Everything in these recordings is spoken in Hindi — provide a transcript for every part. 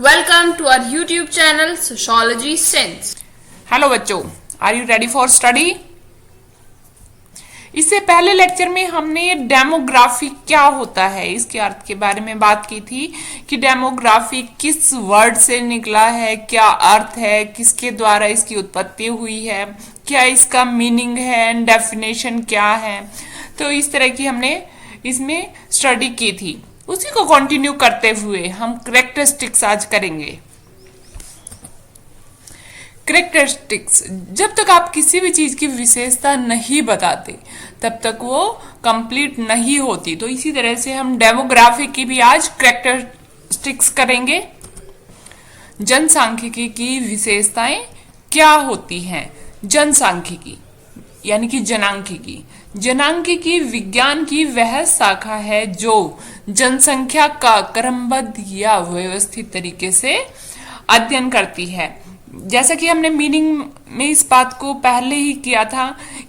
Welcome to our YouTube channel Sociology Sense. Hello बच्चों, are you ready for study? इससे पहले लेक्चर में हमने डेमोग्राफी क्या होता है इसके अर्थ के बारे में बात की थी कि डेमोग्राफी किस वर्ड से निकला है, क्या अर्थ है, किसके द्वारा इसकी उत्पत्ति हुई है, क्या इसका मीनिंग है एंड डेफिनेशन क्या है। तो इस तरह की हमने इसमें स्टडी की थी। उसी को कंटिन्यू करते हुए हम कैरेक्टरिस्टिक्स आज करेंगे। कैरेक्टरिस्टिक्स, जब तक आप किसी भी चीज की विशेषता नहीं बताते तब तक वो कंप्लीट नहीं होती। तो इसी तरह से हम डेमोग्राफी की भी आज कैरेक्टरिस्टिक्स करेंगे। जनसांख्यिकी की विशेषताएं क्या होती हैं? जनसांख्यिकी यानी कि जनांख्यिकी। जनांख्यिकी विज्ञान की वह शाखा है जो जनसंख्या का क्रमबद्ध या व्यवस्थित तरीके से अध्ययन करती है। जैसा कि हमने मीनिंग में इस बात को पहले ही किया था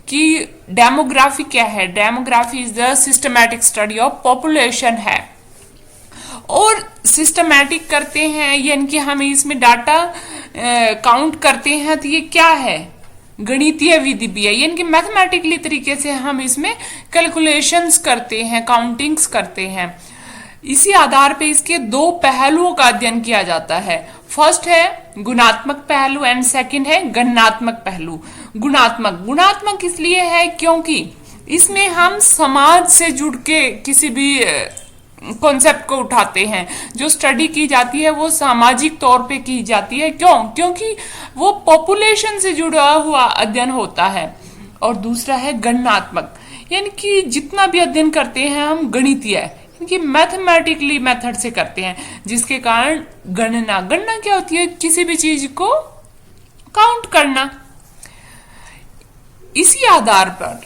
कि डेमोग्राफी क्या है। Demography is the systematic study of population है। और सिस्टमैटिक करते हैं यानी कि हम इसमें डाटा काउंट करते हैं, तो ये क्या है? गणितीय विधि भी है, यानी कि मैथमेटिकली तरीके से हम इसमें कैलकुलेशंस करते हैं, काउंटिंग्स करते हैं। इसी आधार पे इसके दो पहलुओं का अध्ययन किया जाता है। फर्स्ट है गुणात्मक पहलू एंड सेकंड है गणनात्मक पहलू। गुणात्मक इसलिए है क्योंकि इसमें हम समाज से जुड़ के किसी भी कॉन्सेप्ट को उठाते हैं। जो स्टडी की जाती है वो सामाजिक तौर पे की जाती है। क्योंकि वो पॉपुलेशन से जुड़ा हुआ अध्ययन होता है। और दूसरा है गणनात्मक, यानी कि जितना भी अध्ययन करते हैं हम गणितीय कि मैथमेटिकली मेथड से करते हैं, जिसके कारण गणना क्या होती है? किसी भी चीज को काउंट करना। इसी आधार पर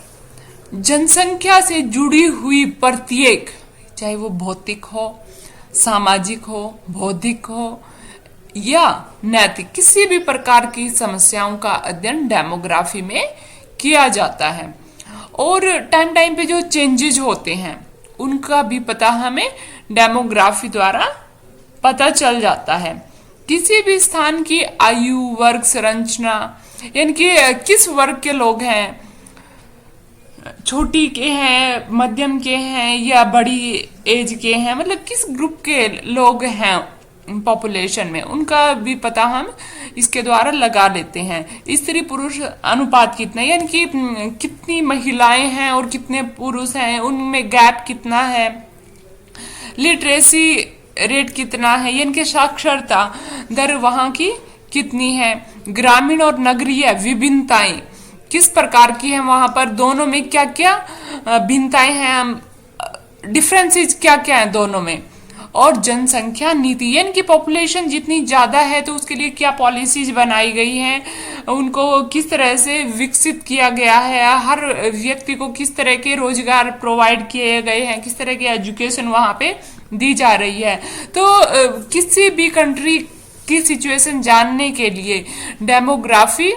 जनसंख्या से जुड़ी हुई प्रत्येक, चाहे वो भौतिक हो, सामाजिक हो, बौद्धिक हो या नैतिक, किसी भी प्रकार की समस्याओं का अध्ययन डेमोग्राफी में किया जाता है। और टाइम पे जो चेंजेस होते हैं उनका भी पता हमें डेमोग्राफी द्वारा पता चल जाता है। किसी भी स्थान की आयु, वर्ग, संरचना, यानी कि किस वर्ग के लोग हैं, छोटी के हैं, मध्यम के हैं या बड़ी एज के हैं, मतलब किस ग्रुप के लोग हैं पॉपुलेशन में, उनका भी पता हम इसके द्वारा लगा लेते हैं। स्त्री पुरुष अनुपात कितना, यानी कि कितनी महिलाएं हैं और कितने पुरुष हैं, उनमें गैप कितना है, लिटरेसी रेट कितना है, यानी कि साक्षरता दर वहां की कितनी है, ग्रामीण और नगरीय विभिन्नताएं किस प्रकार की है, वहां पर दोनों में क्या क्या भिन्नताएं हैं, डिफरेंसेस क्या क्या है दोनों में। और जनसंख्या नीति, यानी कि पॉपुलेशन जितनी ज्यादा है तो उसके लिए क्या पॉलिसीज बनाई गई हैं, उनको किस तरह से विकसित किया गया है, हर व्यक्ति को किस तरह के रोजगार प्रोवाइड किए गए हैं, किस तरह की एजुकेशन वहां पे दी जा रही है। तो किसी भी कंट्री की सिचुएशन जानने के लिए डेमोग्राफी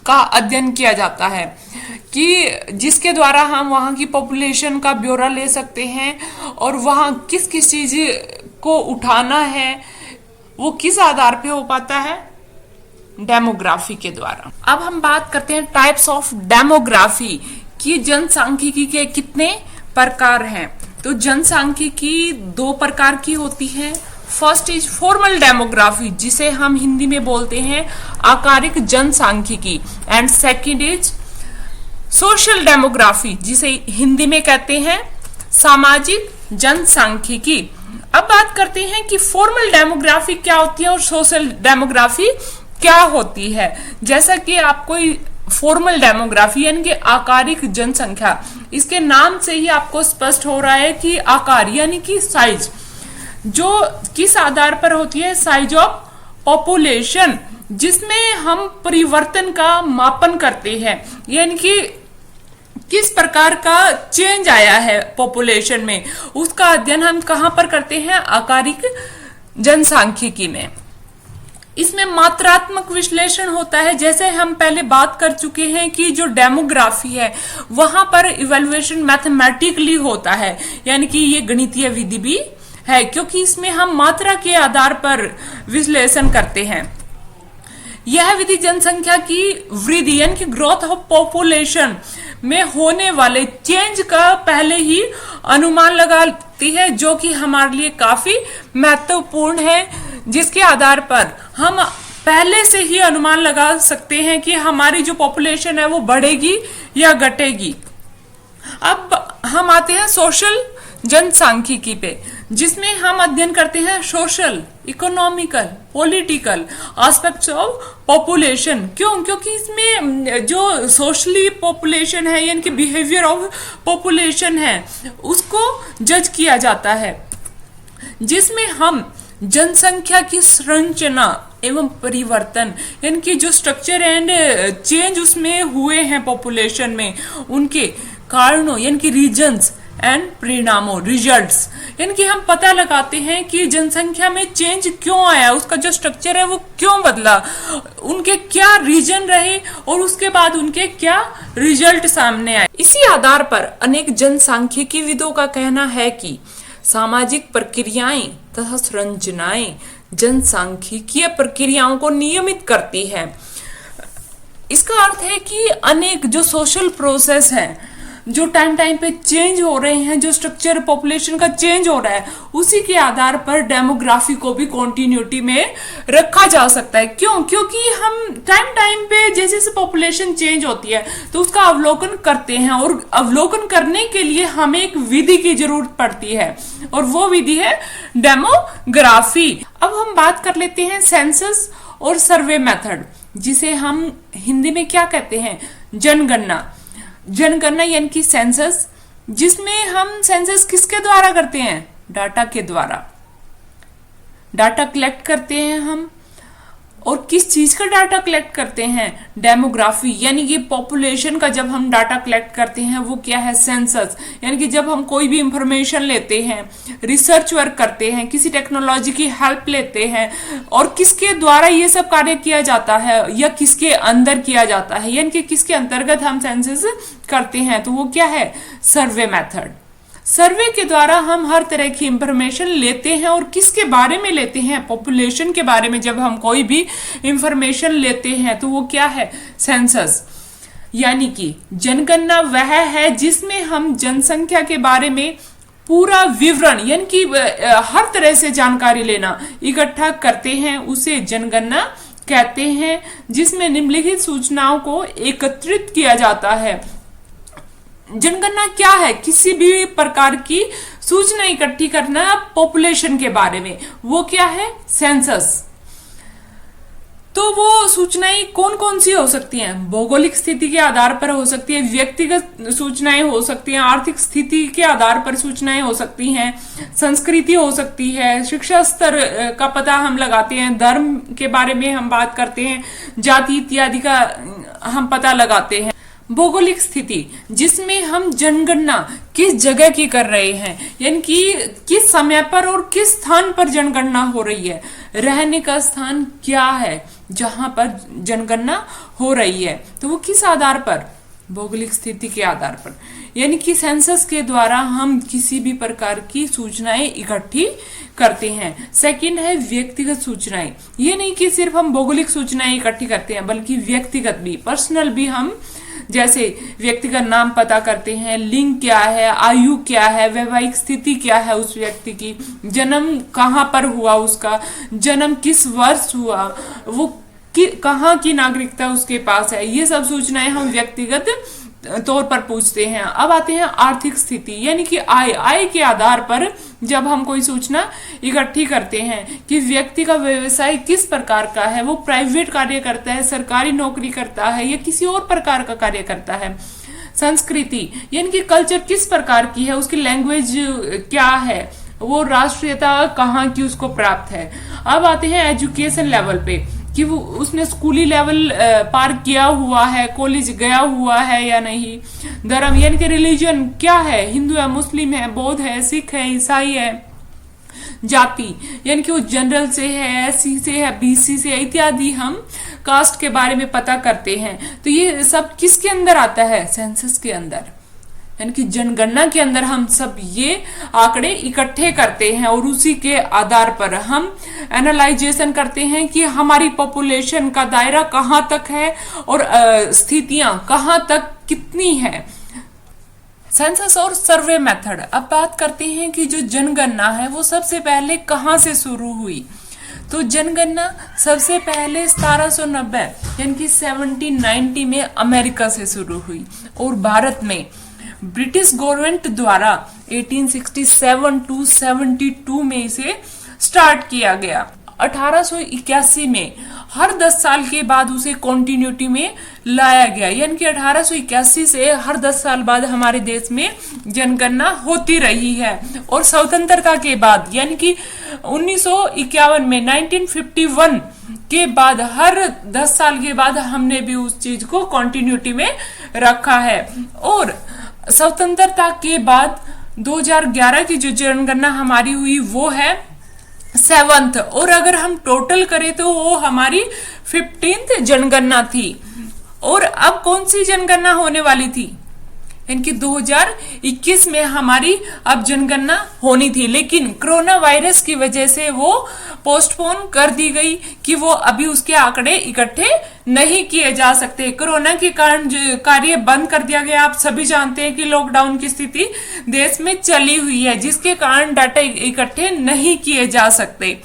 का अध्ययन किया जाता है कि जिसके द्वारा हम वहां की पॉपुलेशन का ब्यौरा ले सकते हैं और वहां किस किस चीज को उठाना है वो किस आधार पे हो पाता है? डेमोग्राफी के द्वारा। अब हम बात करते हैं टाइप्स ऑफ डेमोग्राफी कि जनसांख्यिकी के कितने प्रकार हैं। तो जनसांख्यिकी दो प्रकार की होती है। फर्स्ट इज फॉर्मल डेमोग्राफी, जिसे हम हिंदी में बोलते हैं आकारिक जनसांख्यिकी, and second is social demography, जिसे हिंदी में कहते हैं सामाजिक जनसांख्यिकी। अब बात करते हैं कि फॉर्मल डेमोग्राफी क्या होती है और सोशल डेमोग्राफी क्या होती है। जैसा कि आपको फॉर्मल डेमोग्राफी यानी कि आकारिक जनसंख्या, इसके नाम से ही आपको स्पष्ट हो रहा है कि आकार यानी कि साइज, जो किस आधार पर होती है? साइज ऑफ पॉपुलेशन, जिसमें हम परिवर्तन का मापन करते हैं, यानी कि किस प्रकार का चेंज आया है पॉपुलेशन में, उसका अध्ययन हम कहां पर करते हैं? आकारिक जनसांख्यिकी में। इसमें मात्रात्मक विश्लेषण होता है। जैसे हम पहले बात कर चुके हैं कि जो डेमोग्राफी है वहां पर इवैल्यूएशन मैथमेटिकली होता है, यानी कि ये गणितीय विधि भी है, क्योंकि इसमें हम मात्रा के आधार पर विश्लेषण करते हैं। यह विधि जनसंख्या की वृद्धि यानी कि ग्रोथ ऑफ पॉपुलेशन में होने वाले चेंज का पहले ही अनुमान लगाती है, जो कि हमारे लिए काफी महत्वपूर्ण है, जिसके आधार पर हम पहले से ही अनुमान लगा सकते हैं कि हमारी जो पॉपुलेशन है वो बढ़ेगी या घटेगी। अब हम आते हैं सोशल जनसांख्यिकी पे, जिसमें हम अध्ययन करते हैं social, economical, political aspects of population. क्यों? क्योंकि इसमें जो सोशली पॉपुलेशन है यानी कि बिहेवियर ऑफ पॉपुलेशन है उसको जज किया जाता है, जिसमें हम जनसंख्या की संरचना एवं परिवर्तन यानी कि जो स्ट्रक्चर एंड चेंज उसमें हुए हैं पॉपुलेशन में, उनके कारणों यानी कि रीजन्स एंड परिणामों, रिजल्ट्स, यानी कि हम पता लगाते हैं कि जनसंख्या में चेंज क्यों आया, उसका जो स्ट्रक्चर है वो क्यों बदला, उनके क्या रीजन रहे और उसके बाद उनके क्या रिजल्ट सामने आए। इसी आधार पर अनेक जनसांख्यिकी विदों का कहना है कि सामाजिक प्रक्रियाएं तथा संरचनाएं जनसांख्यिकीय प्रक्रियाओं को नियमित करती है। इसका अर्थ है कि अनेक जो सोशल प्रोसेस है जो टाइम टाइम पे चेंज हो रहे हैं, जो स्ट्रक्चर पॉपुलेशन का चेंज हो रहा है, उसी के आधार पर डेमोग्राफी को भी कॉन्टिन्यूटी में रखा जा सकता है। क्यों? क्योंकि हम टाइम टाइम पे जैसे जैसे पॉपुलेशन चेंज होती है तो उसका अवलोकन करते हैं, और अवलोकन करने के लिए हमें एक विधि की जरूरत पड़ती है, और वो विधि है डेमोग्राफी। अब हम बात कर लेते हैं सेंसस और सर्वे मेथड, जिसे हम हिंदी में क्या कहते हैं, जनगणना। जनगणना यानी कि सेंसस, जिसमें हम सेंसस किसके द्वारा करते हैं, डाटा के द्वारा डाटा कलेक्ट करते हैं हम। और किस चीज का डाटा कलेक्ट करते हैं, डेमोग्राफी, यानी कि पॉपुलेशन का जब हम डाटा कलेक्ट करते हैं वो क्या है, सेंसस। यानी कि जब हम कोई भी इंफॉर्मेशन लेते हैं, रिसर्च वर्क करते हैं, किसी टेक्नोलॉजी की हेल्प लेते हैं, और किसके द्वारा ये सब कार्य किया जाता है या किसके अंदर किया जाता है, यानी कि किसके अंतर्गत हम सेंसस करते हैं, तो वो क्या है, सर्वे मेथड। सर्वे के द्वारा हम हर तरह की इंफॉर्मेशन लेते हैं, और किसके बारे में लेते हैं, पॉपुलेशन के बारे में। जब हम कोई भी इंफॉर्मेशन लेते हैं तो वो क्या है, सेंसस। यानी कि जनगणना वह है जिसमें हम जनसंख्या के बारे में पूरा विवरण यानी कि हर तरह से जानकारी लेना इकट्ठा करते हैं, उसे जनगणना कहते हैं, जिसमें निम्नलिखित सूचनाओं को एकत्रित किया जाता है। जनगणना क्या है, किसी भी प्रकार की सूचना इकट्ठी करना पॉपुलेशन के बारे में, वो क्या है, सेंसस। तो वो सूचनाएं कौन कौन सी हो सकती हैं, भौगोलिक स्थिति के आधार पर हो सकती है, व्यक्तिगत सूचनाएं हो सकती हैं, आर्थिक स्थिति के आधार पर सूचनाएं हो सकती हैं, संस्कृति हो सकती है, शिक्षा स्तर का पता हम लगाते हैं, धर्म के बारे में हम बात करते हैं, जाति इत्यादि का हम पता लगाते हैं। भौगोलिक स्थिति, जिसमें हम जनगणना किस जगह की कर रहे हैं, यानी कि किस समय पर और किस स्थान पर जनगणना हो रही है, रहने का स्थान क्या है जहां पर जनगणना हो रही है, तो वो किस आधार पर, भौगोलिक स्थिति के आधार पर। यानी कि सेंसस के द्वारा हम किसी भी प्रकार की सूचनाएं इकट्ठी करते हैं। सेकंड है व्यक्तिगत सूचनाएं। ये नहीं कि सिर्फ हम भौगोलिक सूचनाएं इकट्ठी करते हैं, बल्कि व्यक्तिगत भी, पर्सनल भी, हम जैसे व्यक्ति का नाम पता करते हैं, लिंग क्या है, आयु क्या है, वैवाहिक स्थिति क्या है उस व्यक्ति की, जन्म कहाँ पर हुआ, उसका जन्म किस वर्ष हुआ, वो कहाँ की नागरिकता उसके पास है, ये सब सूचनाएं हम व्यक्तिगत तौर पर पूछते हैं। अब आते हैं आर्थिक स्थिति, यानी कि आय के आधार पर जब हम कोई सूचना इकट्ठी करते हैं कि व्यक्ति का व्यवसाय किस प्रकार का है, वो प्राइवेट कार्य करता है, सरकारी नौकरी करता है या किसी और प्रकार का कार्य करता है। संस्कृति यानी कि कल्चर किस प्रकार की है, उसकी लैंग्वेज क्या है, वो राष्ट्रीयता कहाँ की उसको प्राप्त है। अब आते हैं एजुकेशन लेवल पे कि वो उसने स्कूली लेवल पार किया हुआ है, कॉलेज गया हुआ है या नहीं। धर्म यानी कि रिलीजन क्या है, हिंदू है, मुस्लिम है, बौद्ध है, सिख है, ईसाई है। जाति यानी कि वो जनरल से है, एससी से है, बीसी से है इत्यादि, हम कास्ट के बारे में पता करते हैं। तो ये सब किसके अंदर आता है, सेंसस के अंदर, यानी कि जनगणना के अंदर हम सब ये आंकड़े इकट्ठे करते हैं और उसी के आधार पर हम एनालाइजेशन करते हैं कि हमारी पॉपुलेशन का दायरा कहाँ तक है और स्थितियां कहाँ तक कितनी है। सेंसस और सर्वे मेथड। अब बात करते हैं कि जो जनगणना है वो सबसे पहले कहाँ से शुरू हुई। तो जनगणना सबसे पहले 1790 यानी कि 1790 में अमेरिका से शुरू हुई और भारत में ब्रिटिश गवर्नमेंट द्वारा 1867 टू 72 में इसे स्टार्ट किया गया। 1881 में हर 10 साल के बाद उसे कॉन्टिन्यूटी में लाया गया, यानी कि 1881 से हर 10 साल बाद हमारे देश में जनगणना होती रही है। और स्वतंत्रता के बाद यानी कि 1951 में 1951 के बाद हर 10 साल के बाद हमने भी उस चीज को कॉन्टिन्यूटी में रखा है। और स्वतंत्रता के बाद 2011 की जो जनगणना हमारी हुई वो है 7th, और अगर हम टोटल करें तो वो हमारी 15th जनगणना थी। और अब कौन सी जनगणना होने वाली थी, यानी 2021 में हमारी अब जनगणना होनी थी, लेकिन कोरोना वायरस की वजह से वो पोस्टपोन कर दी गई कि वो अभी उसके आंकड़े इकट्ठे नहीं किए जा सकते। कोरोना के कारण कार्य बंद कर दिया गया। आप सभी जानते हैं कि लॉकडाउन की स्थिति देश में चली हुई है, जिसके कारण डाटा इकट्ठे नहीं किए जा सकते।